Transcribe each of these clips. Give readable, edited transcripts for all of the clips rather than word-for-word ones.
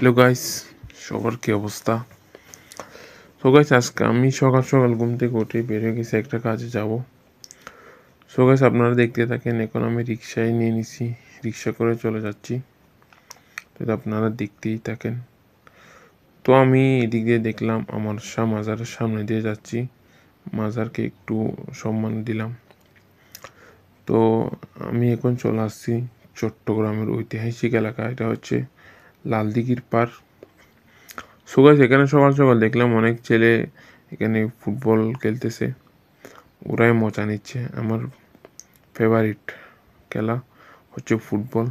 Hello guys, সবার কি অবস্থা? সো গাইস, আজকে আমি সকাল সকাল ঘুম থেকে উঠে বের হয়ে গেছি একটা কাজে যাব। সো গাইস, আপনারা দেখতে থাকেন। এখন আমি রিক্সায় নিয়ে নিছি, রিক্সা করে চলে যাচ্ছি। তো আপনারা দেখতেই থাকেন। তো আমি এদিক দিয়ে দেখলাম আমার শাহ মাজারের সামনে দিয়ে যাচ্ছি, মাজারকে একটু সম্মান দিলাম। তো আমি এখন চলে আসছি চট্টগ্রামের ঐতিহাসিক এলাকা, এটা হচ্ছে লালদিঘির পার। সো গাইস, এখানে সকাল সকাল দেখলাম অনেক ছেলে এখানে ফুটবল খেলতেছে, ওরাই মজা নিচ্ছে। আমার ফেভারিট খেলা হচ্ছে ফুটবল,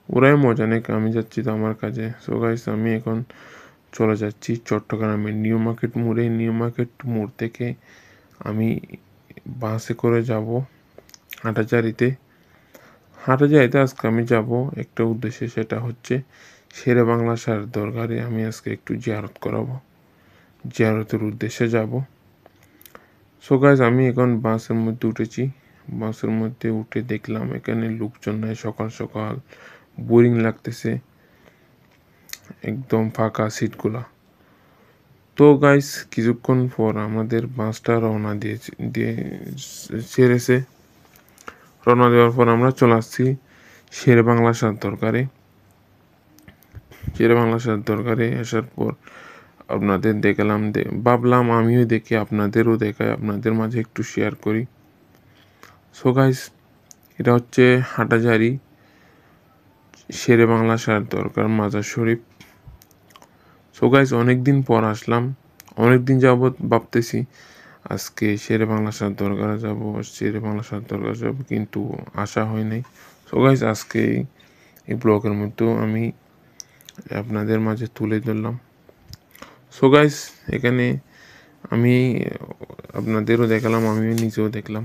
ওরাই মজা নেক, আমি যাচ্ছি তো আমার কাজে। সো গাইস, আমি এখন চলে যাচ্ছি চট্টগ্রামের নিউ মার্কেট মোড়ে। নিউ মার্কেট মোড় থেকে আমি বাসে করে যাব হাটাজারিতে। হাটাজারিতে আজকে আমি যাব একটা উদ্দেশ্যে, সেটা হচ্ছে শেরে বাংলা শাহ দরবারে আমি আজকে একটু জিয়ারত করাবো, জিয়ারতের উদ্দেশ্যে যাব। সো গাইস, আমি এখন বাসের মধ্যে উঠেছি। বাসের মধ্যে উঠে দেখলাম এখানে লোকজন নাই, সকাল সকাল বোরিং লাগতেছে, একদম ফাঁকা সিটগুলা। তো গাইস, কিছুক্ষণ পর আমাদের বাসটা দিয়ে ছেড়েছে। রওনা দেওয়ার পর আমরা চলে আসছি শেরে বাংলা শাহ দরবারে। শেরে বাংলা শাহ দরবারে আসার পর আপনাদের দেখলাম, ভাবলাম আমিও দেখি, আপনাদেরও দেখাই, আপনাদের মাঝে একটু শেয়ার করি। সো গাইস, এটা হচ্ছে হাটাজারি শেরে বাংলা শাহ দরবার মাজার শরীফ। সো গাইস, অনেকদিন পর আসলাম, অনেকদিন যাবৎ ভাবতেছি আজকে শেরে বাংলা শাহ দরবারে যাব, শেরে বাংলা শাহ দরবারে যাব, কিন্তু আসা হয় নাই। সো গাইস, আজকে এই ব্লগের মধ্যে আমি আপনাদের মাঝে তুলে ধরলাম। সো গাইস, এখানে আমি আপনাদেরও দেখালাম, আমিও নিজেও দেখলাম।